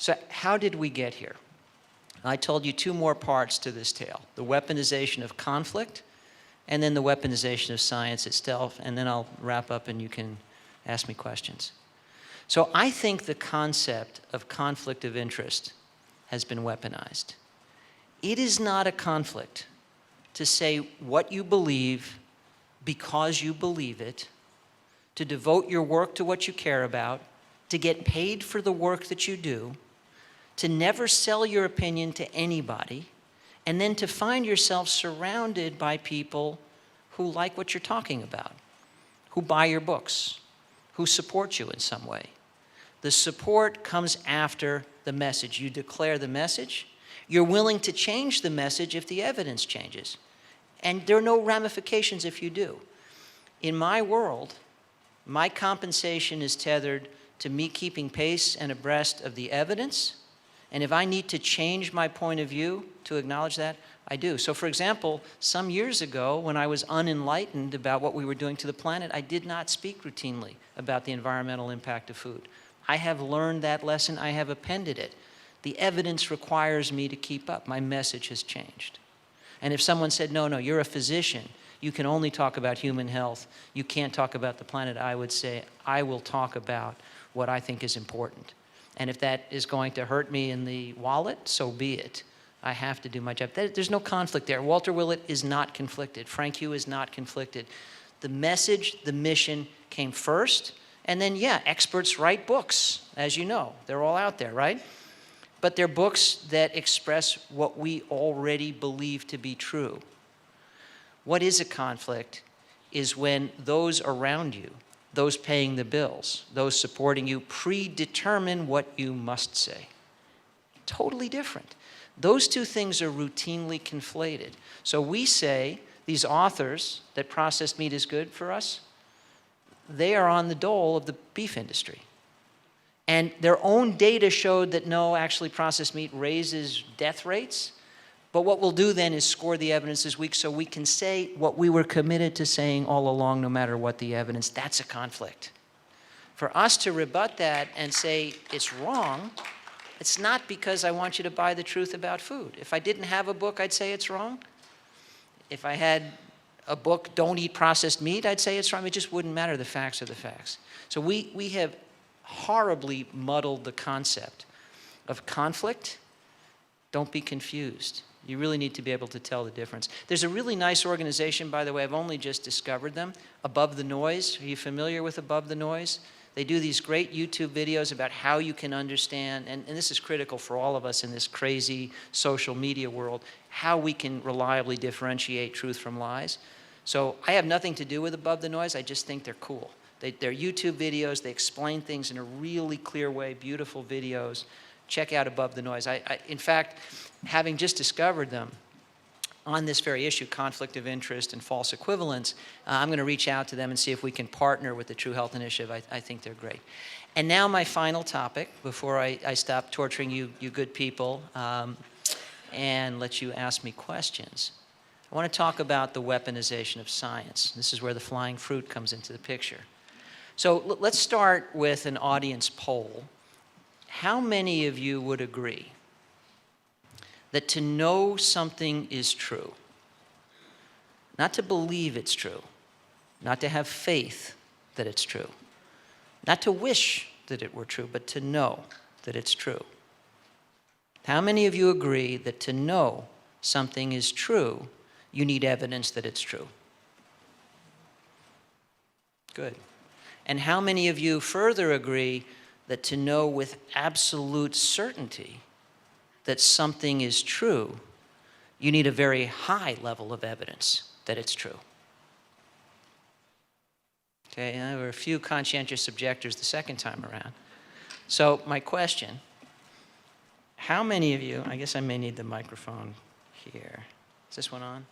So how did we get here? I told you two more parts to this tale: the weaponization of conflict, and then the weaponization of science itself, and then I'll wrap up and you can ask me questions. So I think the concept of conflict of interest has been weaponized. It is not a conflict to say what you believe because you believe it, to devote your work to what you care about, to get paid for the work that you do, to never sell your opinion to anybody, and then to find yourself surrounded by people who like what you're talking about, who buy your books, who support you in some way. The support comes after the message. You declare the message. You're willing to change the message if the evidence changes. And there are no ramifications if you do. In my world, my compensation is tethered to me keeping pace and abreast of the evidence. And if I need to change my point of view to acknowledge that, I do. So for example, some years ago, when I was unenlightened about what we were doing to the planet, I did not speak routinely about the environmental impact of food. I have learned that lesson. I have appended it. The evidence requires me to keep up. My message has changed. And if someone said, no, you're a physician, you can only talk about human health, you can't talk about the planet, I would say, I will talk about what I think is important. And if that is going to hurt me in the wallet, so be it. I have to do my job. There's no conflict there. Walter Willett is not conflicted. Frank Hugh is not conflicted. The message, the mission came first, and then, yeah, experts write books, as you know. They're all out there, right? But they're books that express what we already believe to be true. What is a conflict is when those around you, those paying the bills, those supporting you, predetermine what you must say. Totally different. Those two things are routinely conflated. So we say, these authors, that processed meat is good for us, they are on the dole of the beef industry. And their own data showed that no, actually processed meat raises death rates. But what we'll do then is score the evidence this week so we can say what we were committed to saying all along, no matter what the evidence. That's a conflict. For us to rebut that and say it's wrong, it's not because I want you to buy the truth about food. If I didn't have a book, I'd say it's wrong. If I had a book, Don't Eat Processed Meat, I'd say it's wrong. It just wouldn't matter. The facts are the facts. So we have horribly muddled the concept of conflict. Don't be confused. You really need to be able to tell the difference. There's a really nice organization, by the way, I've only just discovered them, Above the Noise. Are you familiar with Above the Noise? They do these great YouTube videos about how you can understand, and this is critical for all of us in this crazy social media world, how we can reliably differentiate truth from lies. So I have nothing to do with Above the Noise, I just think they're cool. They're YouTube videos, they explain things in a really clear way, beautiful videos. Check out Above the Noise. In fact, having just discovered them on this very issue, conflict of interest and false equivalence, I'm going to reach out to them and see if we can partner with the True Health Initiative. I think they're great. And now my final topic, before I stop torturing you good people and let you ask me questions. I want to talk about the weaponization of science. This is where the flying fruit comes into the picture. So let's start with an audience poll. How many of you would agree that to know something is true, not to believe it's true, not to have faith that it's true, not to wish that it were true, but to know that it's true? How many of you agree that to know something is true, you need evidence that it's true? Good. And how many of you further agree that to know with absolute certainty that something is true, you need a very high level of evidence that it's true? Okay, and there were a few conscientious objectors the second time around. So my question, how many of you, I guess I may need the microphone here. Is this one on?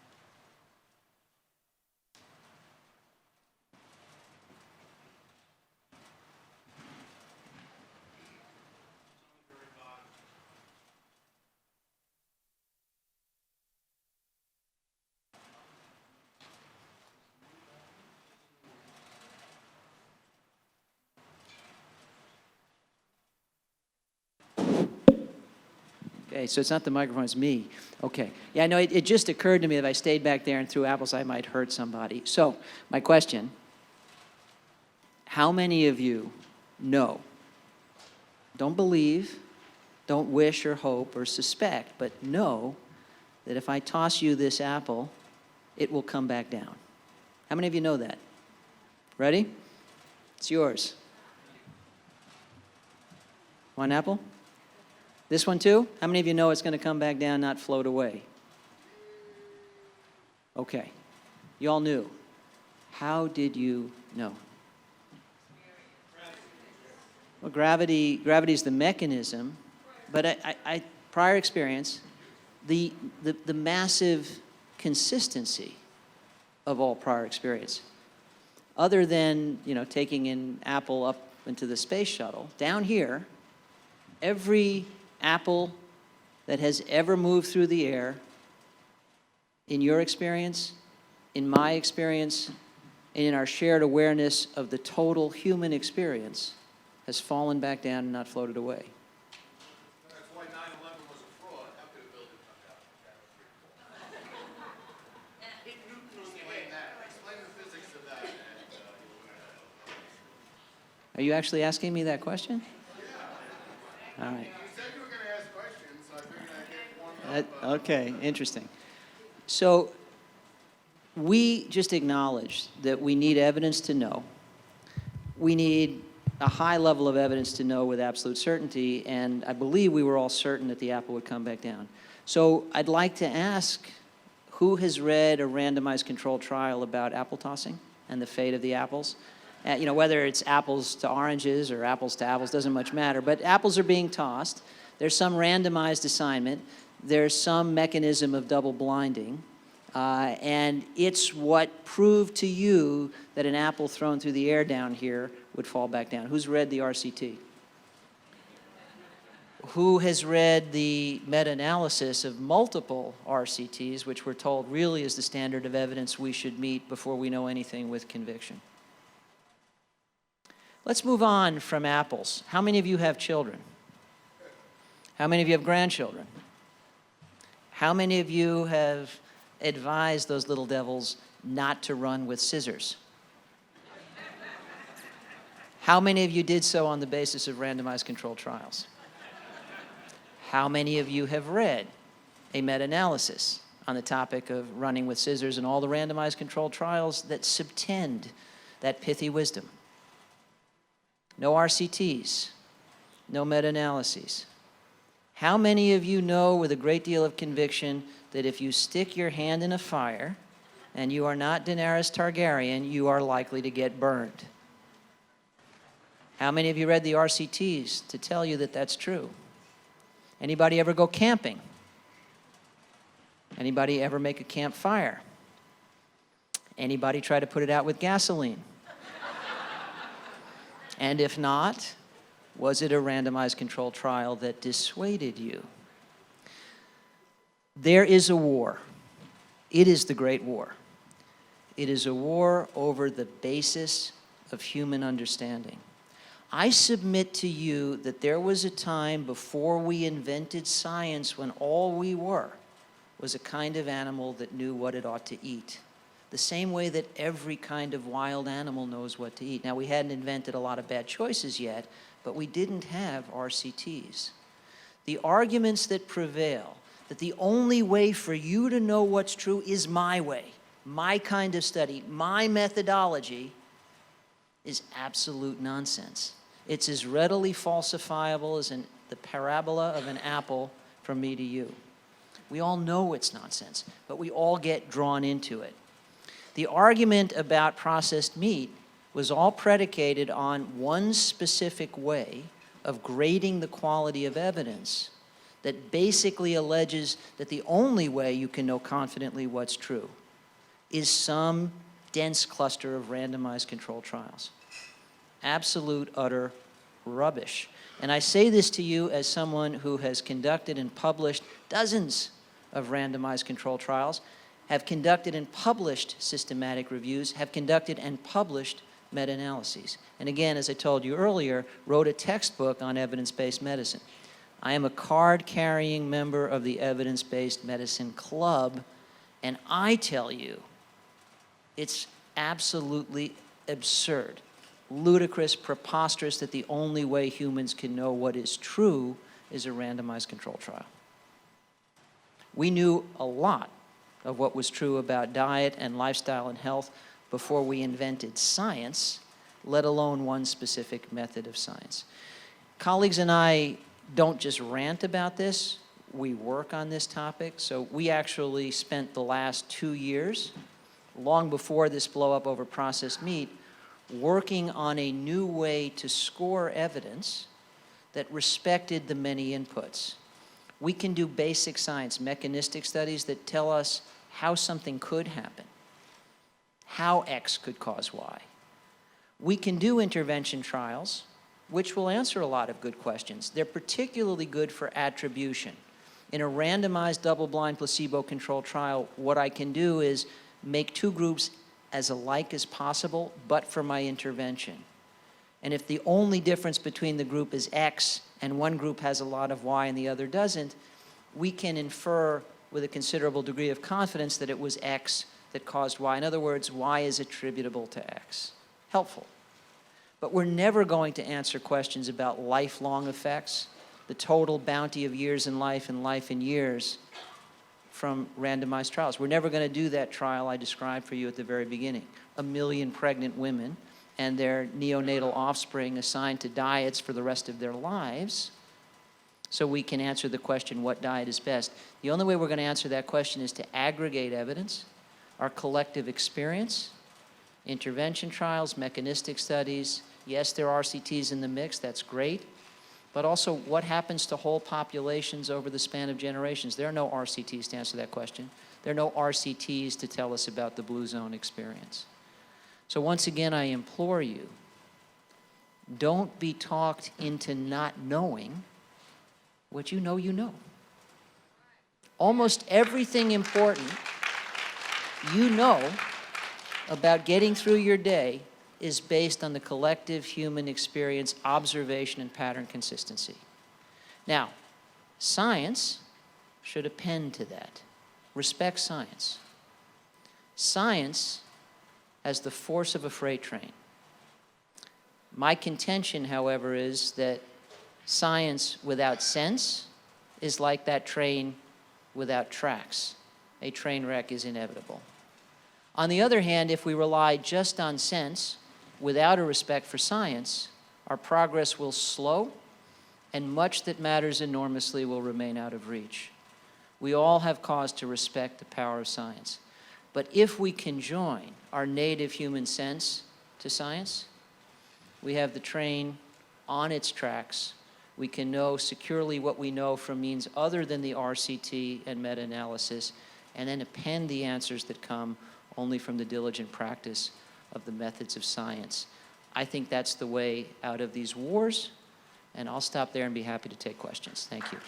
Okay, so it's not the microphone, it's me. Okay. Yeah, no, it just occurred to me that if I stayed back there and threw apples, I might hurt somebody. So, my question, how many of you know, don't believe, don't wish or hope or suspect, but know that if I toss you this apple, it will come back down? How many of you know that? Ready? It's yours. One apple? This one too? How many of you know it's going to come back down, not float away? Okay. You all knew. How did you know? Well, gravity is the mechanism, but prior experience, the massive consistency of all prior experience. Other than, taking an apple up into the space shuttle, down here, every apple that has ever moved through the air, in your experience, in my experience, and in our shared awareness of the total human experience, has fallen back down and not floated away. That's why 9/11 was a fraud. How could a building come down? Explain that. Explain the physics of that. Are you actually asking me that question? Yeah. All right. You said you were going to ask questions, so I figured I'd get warmed up. Okay, interesting. So we just acknowledged that we need evidence to know. We need a high level of evidence to know with absolute certainty, and I believe we were all certain that the apple would come back down. So I'd like to ask, who has read a randomized controlled trial about apple tossing and the fate of the apples? Whether it's apples to oranges or apples to apples, doesn't much matter, but apples are being tossed. There's some randomized assignment. There's some mechanism of double blinding. And it's what proved to you that an apple thrown through the air down here would fall back down. Who's read the RCT? Who has read the meta-analysis of multiple RCTs, which we're told really is the standard of evidence we should meet before we know anything with conviction? Let's move on from apples. How many of you have children? How many of you have grandchildren? How many of you have advised those little devils not to run with scissors? How many of you did so on the basis of randomized controlled trials? How many of you have read a meta-analysis on the topic of running with scissors and all the randomized controlled trials that subtend that pithy wisdom? No RCTs, no meta-analyses. How many of you know with a great deal of conviction that if you stick your hand in a fire and you are not Daenerys Targaryen, you are likely to get burned? How many of you read the RCTs to tell you that that's true? Anybody ever go camping? Anybody ever make a campfire? Anybody try to put it out with gasoline? And if not, was it a randomized controlled trial that dissuaded you? There is a war. It is the Great War. It is a war over the basis of human understanding. I submit to you that there was a time before we invented science when all we were was a kind of animal that knew what it ought to eat. The same way that every kind of wild animal knows what to eat. Now, we hadn't invented a lot of bad choices yet, but we didn't have RCTs. The arguments that prevail, that the only way for you to know what's true is my way, my kind of study, my methodology, is absolute nonsense. It's as readily falsifiable as the parabola of an apple from me to you. We all know it's nonsense, but we all get drawn into it. The argument about processed meat was all predicated on one specific way of grading the quality of evidence that basically alleges that the only way you can know confidently what's true is some dense cluster of randomized controlled trials. Absolute, utter rubbish. And I say this to you as someone who has conducted and published dozens of randomized controlled trials, have conducted and published systematic reviews, have conducted and published meta-analyses. And again, as I told you earlier, wrote a textbook on evidence-based medicine. I am a card-carrying member of the Evidence-Based Medicine Club, and I tell you, it's absolutely absurd, ludicrous, preposterous that the only way humans can know what is true is a randomized control trial. We knew a lot of what was true about diet and lifestyle and health before we invented science, let alone one specific method of science. Colleagues and I don't just rant about this, we work on this topic. So we actually spent the last 2 years, long before this blow up over processed meat, working on a new way to score evidence that respected the many inputs. We can do basic science, mechanistic studies that tell us how something could happen, how X could cause Y. We can do intervention trials, which will answer a lot of good questions. They're particularly good for attribution. In a randomized double-blind placebo-controlled trial, what I can do is make 2 groups as alike as possible, but for my intervention. And if the only difference between the group is X and one group has a lot of Y and the other doesn't, we can infer with a considerable degree of confidence that it was X that caused Y. In other words, Y is attributable to X. Helpful. But we're never going to answer questions about lifelong effects, the total bounty of years in life and life in years from randomized trials. We're never going to do that trial I described for you at the very beginning. 1 million pregnant women and their neonatal offspring assigned to diets for the rest of their lives, so we can answer the question, what diet is best? The only way we're going to answer that question is to aggregate evidence, our collective experience, intervention trials, mechanistic studies. Yes, there are RCTs in the mix, that's great, but also what happens to whole populations over the span of generations? There are no RCTs to answer that question. There are no RCTs to tell us about the blue zone experience. So once again, I implore you, don't be talked into not knowing what you know you know. Almost everything important you know about getting through your day is based on the collective human experience, observation, and pattern consistency. Now, science should append to that. Respect science. Science as the force of a freight train. My contention, however, is that science without sense is like that train without tracks. A train wreck is inevitable. On the other hand, if we rely just on sense without a respect for science, our progress will slow and much that matters enormously will remain out of reach. We all have cause to respect the power of science. But if we can join our native human sense to science, we have the train on its tracks. We can know securely what we know from means other than the RCT and meta-analysis, and then append the answers that come only from the diligent practice of the methods of science. I think that's the way out of these wars, and I'll stop there and be happy to take questions. Thank you.